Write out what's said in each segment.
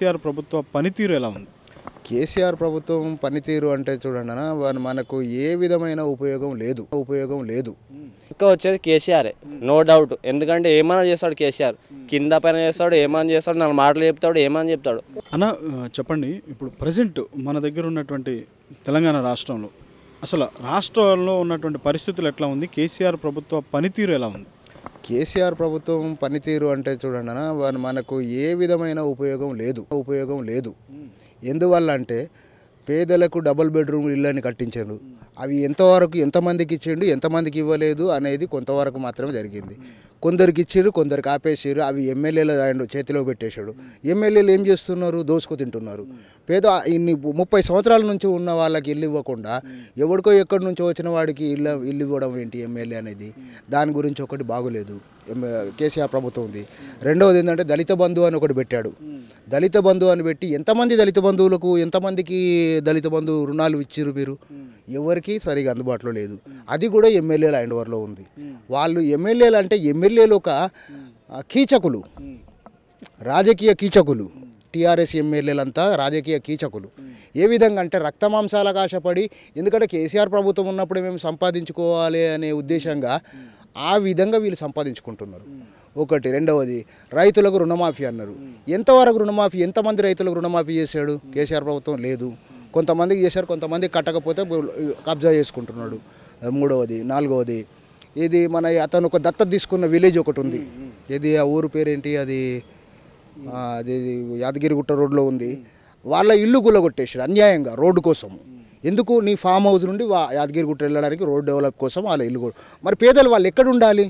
కేసీఆర్ ప్రభుత్వ పనితీరు ఎలా ఉంది? కేసీఆర్ ప్రభుత్వం పనితీరు అంటే చూడండి అన్న, మనకు ఏ విధమైన ఉపయోగం లేదు. ఇంకా వచ్చేది కేసీఆర్, నో డౌట్. ఎందుకంటే ఏమైనా చేస్తాడు కేసీఆర్, కింద పైన చేస్తాడు, ఏమైనా చేస్తాడు, 4 మాటలు చెప్తాడు, ఏమైనా చెప్తాడు. అన్న చెప్పండి, ఇప్పుడు ప్రజెంట్ మన దగ్గర ఉన్నటువంటి తెలంగాణ రాష్ట్రంలో అసలు రాష్ట్రంలో ఉన్నటువంటి పరిస్థితులు ఎట్లా ఉంది? కేసీఆర్ ప్రభుత్వ పనితీరు ఎలా ఉంది? కేసీఆర్ ప్రభుత్వం పనితీరు అంటే చూడండి అన్న, మనకు ఏ విధమైన ఉపయోగం లేదు. ఎందువల్ల అంటే పేదలకు డబుల్ బెడ్రూమ్ ఇళ్ళని కట్టించాడు. అవి ఎంతమందికి ఇచ్చిండు, ఎంతమందికి ఇవ్వలేదు అనేది కొంతవరకు మాత్రమే జరిగింది. కొందరికి ఇచ్చారు, కొందరికి ఆపేసారు. అవి ఎమ్మెల్యేల చేతిలో పెట్టేశాడు. ఎమ్మెల్యేలు ఏం చేస్తున్నారు? దోసుకు తింటున్నారు. ఇన్ని 30 సంవత్సరాల నుంచి ఉన్న వాళ్ళకి ఇల్లు ఇవ్వకుండా ఎవరికో ఎక్కడి నుంచో వచ్చిన వాడికి ఇల్లు ఇవ్వడం ఏంటి ఎమ్మెల్యే అనేది? దాని గురించి ఒకటి బాగోలేదు కేసీఆర్ ప్రభుత్వం ఉంది. రెండవది ఏంటంటే దళిత బంధు అని ఒకటి పెట్టాడు. దళిత బంధు అని పెట్టి ఎంతమంది దళిత బంధువులకు ఎంతమందికి దళిత బంధు రుణాలు ఇచ్చిరు మీరు? ఎవరికి సరిగా అందుబాటులో లేదు. అది కూడా ఎమ్మెల్యేల హ్యాండ్ ఓవర్లో ఉంది. వాళ్ళు ఎమ్మెల్యేలు అంటే ఎమ్మెల్యేలు ఒక కీచకులు, రాజకీయ కీచకులు. టీఆర్ఎస్ ఎమ్మెల్యేలంతా రాజకీయ కీచకులు. ఏ విధంగా అంటే రక్తమాంసాలకు ఆశపడి, ఎందుకంటే కేసీఆర్ ప్రభుత్వం ఉన్నప్పుడే మేము సంపాదించుకోవాలి అనే ఉద్దేశంగా ఆ విధంగా వీళ్ళు సంపాదించుకుంటున్నారు. ఒకటి. రెండవది రైతులకు రుణమాఫీ అన్నారు. ఎంతవరకు రుణమాఫీ? ఎంతమంది రైతులకు రుణమాఫీ చేశాడు కేసీఆర్ ప్రభుత్వం? లేదు. కొంతమందికి చేశారు, కొంతమంది కట్టకపోతే కబ్జా చేసుకుంటున్నాడు. మూడవది. నాలుగవది, ఇది అతను ఒక దత్తత తీసుకున్న విలేజ్ ఒకటి ఉంది. ఇది ఆ ఊరు పేరేంటి? అది యాదగిరిగుట్ట రోడ్లో ఉంది. వాళ్ళ ఇల్లు గుల్లగొట్టేసాడు అన్యాయంగా రోడ్డు కోసం. ఎందుకు? నీ ఫామ్ హౌస్ నుండి యాదగిరిగుట్ట వెళ్ళడానికి రోడ్ డెవలప్ కోసం వాళ్ళ ఇల్లు. మరి పేదలు వాళ్ళు ఎక్కడ ఉండాలి?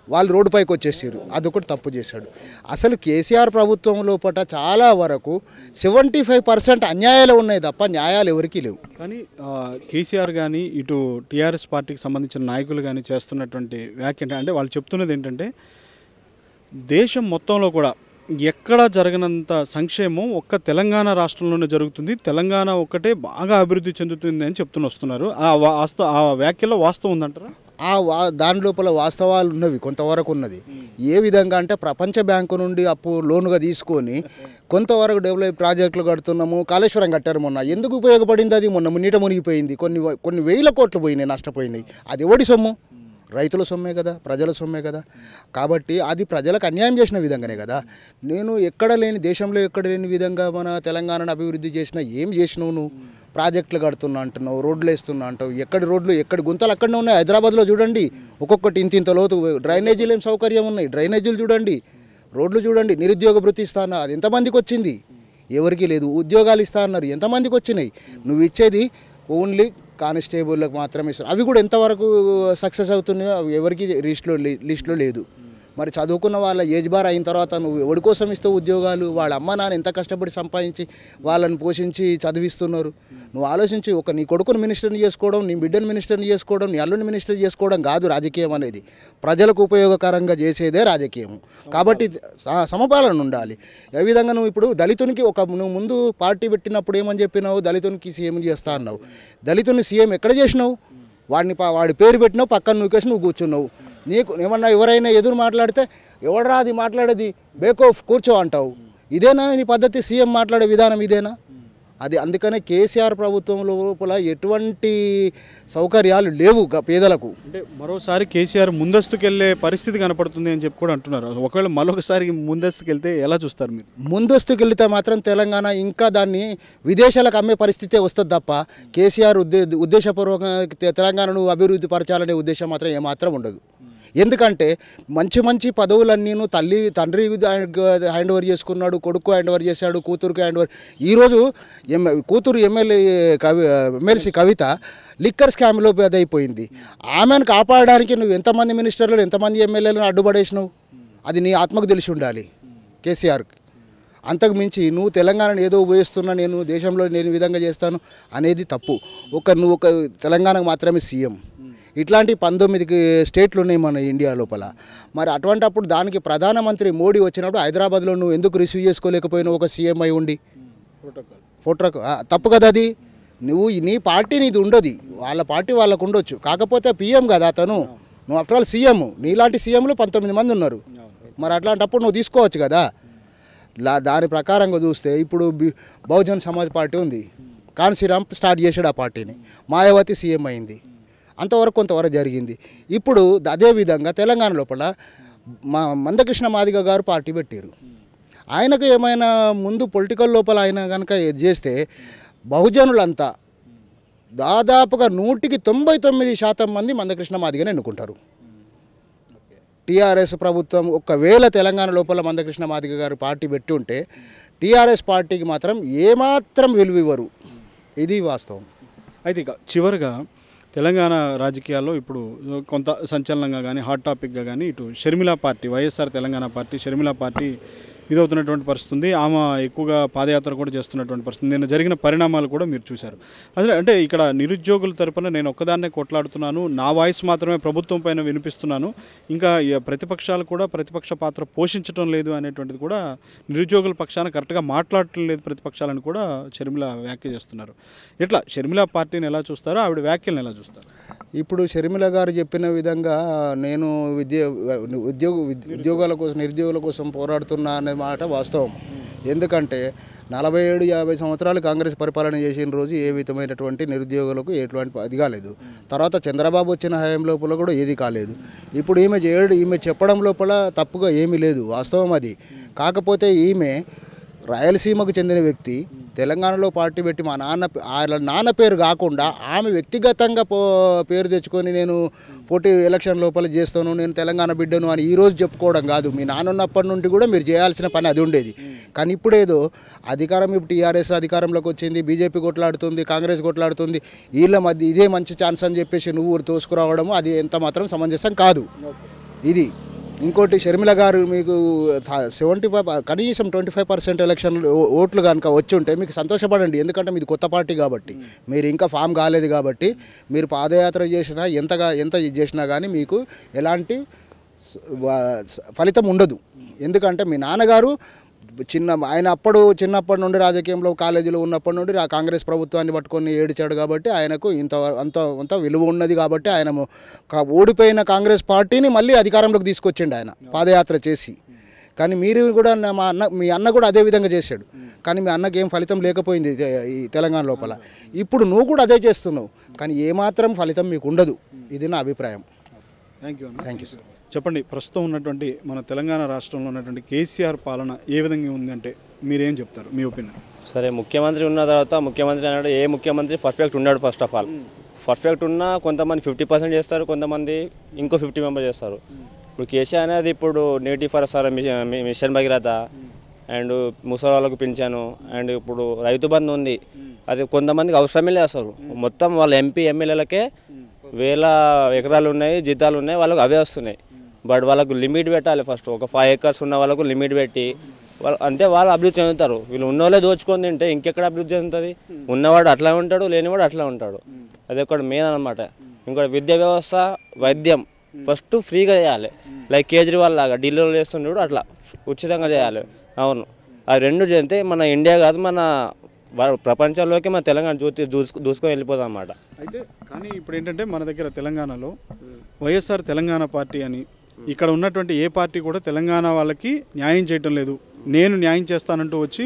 వాళ్ళు రోడ్డు పైకి వచ్చేసారు. అదొకటి తప్పు చేశాడు. అసలు కేసీఆర్ ప్రభుత్వం లోపల చాలా వరకు 75% అన్యాయాలు ఉన్నాయి తప్ప న్యాయాలు ఎవరికీ లేవు. కానీ కేసీఆర్ కానీ ఇటు టీఆర్ఎస్ పార్టీకి సంబంధించిన నాయకులు కానీ చేస్తున్నటువంటి వ్యాఖ్య అంటే వాళ్ళు చెప్తున్నది ఏంటంటే దేశం మొత్తంలో కూడా ఎక్కడ జరగనంత సంక్షేమం ఒక్క తెలంగాణ రాష్ట్రంలోనే జరుగుతుంది, తెలంగాణ ఒక్కటే బాగా అభివృద్ధి చెందుతుంది అని వస్తున్నారు. ఆ వ్యాఖ్యలో వాస్తవం ఉందంటారా? దాని లోపల వాస్తవాలు ఉన్నవి, కొంతవరకు ఉన్నది. ఏ విధంగా అంటే ప్రపంచ బ్యాంకు నుండి లోనుగా తీసుకొని కొంతవరకు డెవలప్ ప్రాజెక్టులు కడుతున్నాము. కాళేశ్వరం కట్టారు మొన్న. ఎందుకు ఉపయోగపడింది? అది మొన్న నీట మునిగిపోయింది. కొన్ని వేల కోట్లు పోయినాయి, నష్టపోయినాయి. అది ఎవడి సొమ్ము? రైతుల సొమ్మే కదా, ప్రజల సొమ్మే కదా. కాబట్టి అది ప్రజలకు అన్యాయం చేసిన విధంగానే కదా. నేను దేశంలో ఎక్కడ లేని విధంగా మన తెలంగాణను అభివృద్ధి చేసినా ఏం చేసినావు నువ్వు? ప్రాజెక్టులు కడుతున్నా అంటున్నావు, రోడ్లు వేస్తున్నా అంటావు. ఎక్కడి గుంతలు అక్కడనే ఉన్నాయి. హైదరాబాద్లో చూడండి, ఒక్కొక్కటి ఇంత లోతు. డ్రైనేజీలు ఏం సౌకర్యం ఉన్నాయి? డ్రైనేజీలు చూడండి, రోడ్లు చూడండి. నిరుద్యోగ భృతి ఇస్తా అన్నా, అది ఎంతమందికి వచ్చింది? ఎవరికి లేదు. ఉద్యోగాలు ఇస్తా అన్నారు, ఎంతమందికి వచ్చినాయి? నువ్వు ఇచ్చేది ఓన్లీ కానిస్టేబుల్లకు మాత్రమే ఇస్తారు. అవి కూడా ఎంతవరకు సక్సెస్ అవుతున్నాయో అవి ఎవరికి లిస్టులో లేదు. మరి చదువుకున్న వాళ్ళ ఏజ్ బార్ అయిన తర్వాత నువ్వు ఎవరి కోసం ఇస్తావు ఉద్యోగాలు? వాళ్ళ అమ్మ నాన్న ఎంత కష్టపడి సంపాదించి వాళ్ళని పోషించి చదివిస్తున్నారు. నువ్వు ఆలోచించి, నీ కొడుకుని మినిస్టర్ని చేసుకోవడం, నీ బిడ్డను మినిస్టర్ని చేసుకోవడం, నీ అల్లుని మినిస్టర్ చేసుకోవడం కాదు రాజకీయం అనేది. ప్రజలకు ఉపయోగకరంగా చేసేదే రాజకీయం. కాబట్టి సమపాలన ఉండాలి. ఏ విధంగా నువ్వు ఇప్పుడు దళితునికి నువ్వు ముందు పార్టీ పెట్టినప్పుడు ఏమని చెప్పినావు? దళితునికి సీఎం చేస్తా అన్నావు. దళితుని సీఎం ఎక్కడ చేసినావు? వాడి పేరు పెట్టినావు, పక్కన నువ్వుకేసి నువ్వు కూర్చున్నావు. నీకు ఏమన్నా ఎవరైనా ఎదురు మాట్లాడితే ఎవడరా అది మాట్లాడేది, బేకోఫ్ కూర్చో అంటావు. ఇదేనా నీ పద్ధతి? సీఎం మాట్లాడే విధానం ఇదేనా? అది అందుకనే కేసీఆర్ ప్రభుత్వం లోపల ఎటువంటి సౌకర్యాలు లేవు పేదలకు. అంటే మరోసారి కేసీఆర్ ముందస్తుకెళ్లే పరిస్థితి కనపడుతుంది అని చెప్పి కూడా అంటున్నారు. ఒకవేళ మరొకసారి ముందస్తుకెళ్తే ఎలా చూస్తారు మీరు? ముందస్తుకెళ్తే మాత్రం తెలంగాణ ఇంకా దాన్ని విదేశాలకు అమ్మే పరిస్థితే వస్తుంది తప్ప కేసీఆర్ ఉద్దేశపూర్వకంగా తెలంగాణను అభివృద్ధి పరచాలనే ఉద్దేశం మాత్రం ఏమాత్రం ఉండదు. ఎందుకంటే మంచి పదవులన్నీను తండ్రి హ్యాండ్ ఓవర్ చేసుకున్నాడు, కొడుకు హ్యాండ్ ఓవర్ చేశాడు, కూతురుకు హ్యాండ్ ఓవర్. ఈరోజు కూతురు ఎమ్మెల్సీ కవిత లిక్కర్ స్కామ్లో అదైపోయింది. ఆమెను కాపాడడానికి నువ్వు ఎంతమంది మినిస్టర్లు, ఎంతమంది ఎమ్మెల్యేలను అడ్డుపడేసినావు? అది నీ ఆత్మకు తెలిసి ఉండాలి కేసీఆర్కి. అంతకు మించి నువ్వు తెలంగాణను ఏదో ఉపయోగిస్తున్నా, నేను దేశంలో నేను విధంగా చేస్తాను అనేది తప్పు. నువ్వు ఒక తెలంగాణకు మాత్రమే సీఎం. ఇట్లాంటి 19 స్టేట్లు ఉన్నాయి మన ఇండియా లోపల. మరి అటువంటప్పుడు దానికి ప్రధానమంత్రి మోడీ వచ్చినప్పుడు హైదరాబాద్లో నువ్వు ఎందుకు రిసీవ్ చేసుకోలేకపోయినావు ఒక సీఎం అయి ఉండి? తప్పు కదా అది. నీ పార్టీ నీది ఉండదు, వాళ్ళ పార్టీ వాళ్ళకు ఉండొచ్చు. కాకపోతే పీఎం కదా అతను. నువ్వు ఆఫ్టర్ ఆల్ సీఎం. నీలాంటి సీఎంలు 19 మంది ఉన్నారు. మరి అట్లాంటప్పుడు నువ్వు తీసుకోవచ్చు కదా. దాని ప్రకారంగా చూస్తే ఇప్పుడు బహుజన్ సమాజ్ పార్టీ ఉంది, కాన్సీరామ్ స్టార్ట్ చేశాడు ఆ పార్టీని, మాయావతి సీఎం అయింది, అంతవరకు కొంతవరకు జరిగింది. ఇప్పుడు అదేవిధంగా తెలంగాణ లోపల మందకృష్ణ మాదిగ గారు పార్టీ పెట్టారు. ఆయనకు ఏమైనా ముందు పొలిటికల్ లోపల ఆయన కనుక ఇది చేస్తే బహుజనులంతా దాదాపుగా 99% మంది మందకృష్ణ మాదిగని ఎన్నుకుంటారు. టీఆర్ఎస్ ప్రభుత్వం ఒకవేళ తెలంగాణ లోపల మందకృష్ణ మాదిగ గారు పార్టీ పెట్టి ఉంటే టీఆర్ఎస్ పార్టీకి మాత్రం ఏమాత్రం విలువ ఇవ్వరు. ఇది వాస్తవం. అయితే ఇక చివరిగా తెలంగాణ రాజకీయాల్లో ఇప్పుడు కొంత సంచలనంగా కానీ హాట్ టాపిక్గా కానీ ఇటు Sharmila party, YSR Telangana party, Sharmila party ఇదవుతున్నటువంటి పరిస్థితి ఉంది. ఆమె ఎక్కువగా పాదయాత్ర కూడా చేస్తున్నటువంటి పరిస్థితి. నిన్న జరిగిన పరిణామాలు కూడా మీరు చూశారు. అసలు అంటే ఇక్కడ నిరుద్యోగుల తరపున నేను ఒక్కదాన్నే కొట్లాడుతున్నాను, నా వాయిస్ మాత్రమే ప్రభుత్వం పైన వినిపిస్తున్నాను, ఇంకా ప్రతిపక్షాలు కూడా ప్రతిపక్ష పాత్ర పోషించడం లేదు అనేటువంటిది కూడా, నిరుద్యోగుల పక్షాన కరెక్ట్గా మాట్లాడటం లేదు ప్రతిపక్షాలను కూడా షర్మిల వ్యాఖ్య చేస్తున్నారు. ఇట్లా షర్మిల పార్టీని ఎలా చూస్తారో, ఆవిడ వ్యాఖ్యలను ఎలా చూస్తారు? ఇప్పుడు షర్మిల గారు చెప్పిన విధంగా నేను నిరుద్యోగుల కోసం పోరాడుతున్నా అనే మాట వాస్తవం. ఎందుకంటే 47-50 సంవత్సరాలు కాంగ్రెస్ పరిపాలన చేసిన రోజు ఏ విధమైనటువంటి నిరుద్యోగులకు ఎటువంటి అది కాలేదు. తర్వాత చంద్రబాబు వచ్చిన హయాం లోపల కూడా ఏది కాలేదు. ఇప్పుడు ఈమె చెప్పడం లోపల తప్పుగా ఏమీ లేదు, వాస్తవం అది. కాకపోతే ఈమె రాయలసీమకు చెందిన వ్యక్తి, తెలంగాణలో పార్టీ పెట్టి మా నాన్న పేరు కాకుండా ఆమె వ్యక్తిగతంగా పేరు తెచ్చుకొని నేను పోటీ ఎలక్షన్ లోపల చేస్తాను, నేను తెలంగాణ బిడ్డను అని ఈరోజు చెప్పుకోవడం కాదు. మీ నాన్న ఉన్నప్పటి నుండి కూడా మీరు చేయాల్సిన పని అది ఉండేది. కానీ ఇప్పుడేదో అధికారం, ఇప్పుడు టీఆర్ఎస్ అధికారంలోకి వచ్చింది, బీజేపీ కొట్లాడుతుంది, కాంగ్రెస్ కొట్లాడుతుంది, వీళ్ళ మధ్య ఇదే మంచి ఛాన్స్ అని చెప్పేసి నువ్వు తోసుకురావడము అది ఎంత మాత్రం సమంజసం కాదు. ఇది ఇంకోటి, షర్మిల గారు మీకు 75 కనీసం 25% ఎలక్షన్ ఓట్లు కనుక వచ్చి ఉంటే మీకు సంతోషపడండి. ఎందుకంటే మీది కొత్త పార్టీ కాబట్టి, మీరు ఇంకా ఫామ్ కాలేదు కాబట్టి, మీరు పాదయాత్ర చేసినా ఎంత చేసినా కానీ మీకు ఎలాంటి ఫలితం ఉండదు. ఎందుకంటే మీ నాన్నగారు ఆయన చిన్నప్పటి నుండి రాజకీయంలో కాలేజీలో ఉన్నప్పటి నుండి కాంగ్రెస్ ప్రభుత్వాన్ని పట్టుకొని ఏడిచాడు కాబట్టి ఆయనకు అంత విలువ ఉన్నది. కాబట్టి ఆయన ఓడిపోయిన కాంగ్రెస్ పార్టీని మళ్ళీ అధికారంలోకి తీసుకొచ్చిండు ఆయన పాదయాత్ర చేసి. కానీ మీరు కూడా మీ అన్న కూడా అదే విధంగా చేశాడు. కానీ మీ అన్నకి ఏం ఫలితం లేకపోయింది ఈ తెలంగాణ లోపల. ఇప్పుడు నువ్వు కూడా అదే చేస్తున్నావు, కానీ ఏమాత్రం ఫలితం మీకు ఉండదు. ఇది నా అభిప్రాయం. Thank you sir. చెప్పండి, ప్రస్తుతం ఉన్నటువంటి మన తెలంగాణ రాష్ట్రంలో ఉన్నటువంటి కేసీఆర్ పాలన ఏ విధంగా ఉందంటే మీరేం చెప్తారు, మీ ఒపీనియన్? సరే, ముఖ్యమంత్రి ఉన్న తర్వాత ముఖ్యమంత్రి అన్నాడు, ఏ ముఖ్యమంత్రి పర్ఫెక్ట్ ఉన్నాడు? ఫస్ట్ ఆఫ్ ఆల్ పర్ఫెక్ట్ ఉన్నా కొంతమంది 50% చేస్తారు, కొంతమంది ఇంకో 50 మెంబర్స్ చేస్తారు. ఇప్పుడు కేసీఆర్ అనేది ఇప్పుడు నేటి ఫర్ మిషన్ భగీరథ అండ్ ముసలి వాళ్ళకు పింఛను అండ్ ఇప్పుడు రైతు బంధు ఉంది. అది కొంతమందికి అవసరమే లేదు అసలు. మొత్తం వాళ్ళ ఎంపీ ఎమ్మెల్యేలకే వేల ఎకరాలు ఉన్నాయి, జీతాలు ఉన్నాయి, వాళ్ళకు అవే వస్తున్నాయి. బట్ వాళ్ళకు లిమిట్ పెట్టాలి. ఫస్ట్ ఒక 5 acres ఉన్న వాళ్ళకు లిమిట్ పెట్టి అంటే వాళ్ళు అభివృద్ధి చెందుతారు. వీళ్ళు ఉన్నోళ్ళే దోచుకొని తింటే ఇంకెక్కడ అభివృద్ధి చెందుతుంది? ఉన్నవాడు అట్లా ఉంటాడు, లేనివాడు అట్లా ఉంటాడు. అది ఒకటి మెయిన్ అనమాట. ఇంకోటి విద్యా వ్యవస్థ, వైద్యం ఫస్ట్ ఫ్రీగా చేయాలి. లైక్ కేజ్రీవాల్ లాగా ఢిల్లీలో చేస్తుండడు అట్లా ఉచితంగా చేయాలి. అవును, అది రెండు చేస్తే మన ఇండియా కాదు, మన ప్రపంచంలోకి మన తెలంగాణ దూసుకొని వెళ్ళిపోతాం అన్నమాట. అయితే కానీ ఇప్పుడు ఏంటంటే మన దగ్గర తెలంగాణలో వైఎస్ఆర్ తెలంగాణ పార్టీ అని ఇక్కడ ఉన్నటువంటి ఏ పార్టీ కూడా తెలంగాణ వాళ్ళకి న్యాయం చేయటం లేదు. నేను న్యాయం చేస్తానంటూ వచ్చి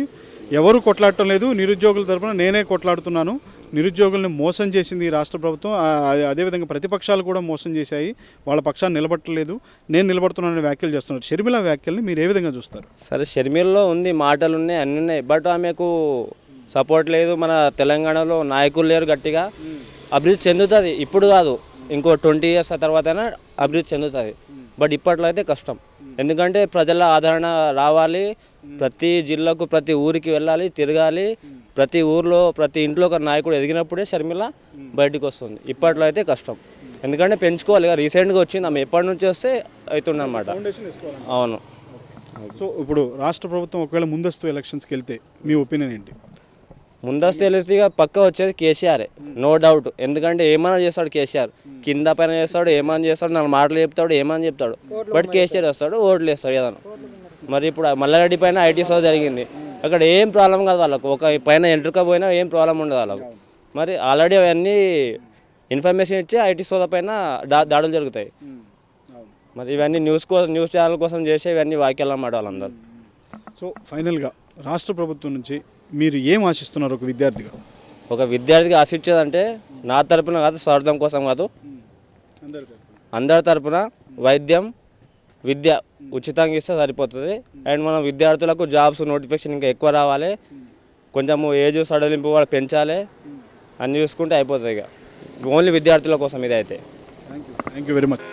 ఎవరు కొట్లాడటం లేదు. నిరుద్యోగుల తరఫున నేనే కొట్లాడుతున్నాను, నిరుద్యోగుల్ని మోసం చేసింది ఈ రాష్ట్ర ప్రభుత్వం, అదేవిధంగా ప్రతిపక్షాలు కూడా మోసం చేశాయి, వాళ్ళ పక్షాన్ని నిలబట్టలేదు, నేను నిలబడుతున్నానని వ్యాఖ్యలు చేస్తున్నారు. షర్మిల వ్యాఖ్యల్ని మీరు ఏ విధంగా చూస్తారు? సరే, షర్మిలలో ఉంది, మాటలు ఉన్నాయి, అన్నీ ఉన్నాయి, బట్ ఆమెకు సపోర్ట్ లేదు. మన తెలంగాణలో నాయకులు లేరు గట్టిగా. అభివృద్ధి చెందుతుంది, ఇప్పుడు కాదు, ఇంకో 20 years తర్వాతైనా అభివృద్ధి చెందుతుంది. బట్ ఇప్పట్లో అయితే కష్టం. ఎందుకంటే ప్రజల ఆదరణ రావాలి, ప్రతి జిల్లాకు ప్రతి ఊరికి వెళ్ళాలి, తిరగాలి, ప్రతి ఊర్లో ప్రతి ఇంట్లో ఒక నాయకుడు ఎదిగినప్పుడే షర్మిల బయటకు వస్తుంది. ఇప్పట్లో అయితే కష్టం, ఎందుకంటే పెంచుకోవాలి. రీసెంట్గా వచ్చింది, ఆమె ఎప్పటి నుంచి వస్తే అవుతుందన్నమాట. అవును. సో ఇప్పుడు రాష్ట్ర ప్రభుత్వం ఒకవేళ ముందస్తు ఎలక్షన్స్కి వెళ్తే మీ ఒపీనియన్ ఏంటి? ముందస్తు ఎలక్ట్గా పక్క వచ్చేది కేసీఆర్, నో డౌట్. ఎందుకంటే ఏమైనా చేస్తాడు కేసీఆర్, కింద పైన చేస్తాడు, ఏమైనా చేస్తాడు, 4 మాటలు చెప్తాడు, ఏమైనా చెప్తాడు. బట్ కేసీఆర్ వస్తాడు, ఓట్లు వేస్తాడు ఏదన్నా. మరి ఇప్పుడు మల్లారెడ్డి పైన ఐటీ సోదా జరిగింది, అక్కడ ఏం ప్రాబ్లం కాదు వాళ్ళకు, ఒక పైన ఎంట్రుక పోయినా ఏం ప్రాబ్లం ఉండదు వాళ్ళకు. మరి ఆల్రెడీ అవన్నీ ఇన్ఫర్మేషన్ ఇచ్చి ఐటీ సోదా పైన దాడులు జరుగుతాయి. మరి ఇవన్నీ న్యూస్ ఛానల్ కోసం చేసే ఇవన్నీ వాక్యాలు అన్నమాట వాళ్ళందరూ. సో ఫైనల్గా రాష్ట్ర ప్రభుత్వం నుంచి మీరు ఏం ఆశిస్తున్నారు ఒక విద్యార్థిగా? ఒక విద్యార్థికి ఆశించేదంటే నా తరపున కాదు, స్వార్థం కోసం కాదు, అందరి తరపున వైద్యం విద్య ఉచితంగా ఇస్తే సరిపోతుంది. అండ్ మన విద్యార్థులకు జాబ్స్ నోటిఫికేషన్ ఇంకా ఎక్కువ రావాలి, కొంచెము ఏజ్ సడలింపు కూడా పెంచాలి, అన్నీ చూసుకుంటే అయిపోతుంది. ఇక ఓన్లీ విద్యార్థుల కోసం ఇది అయితే. Thank you very much.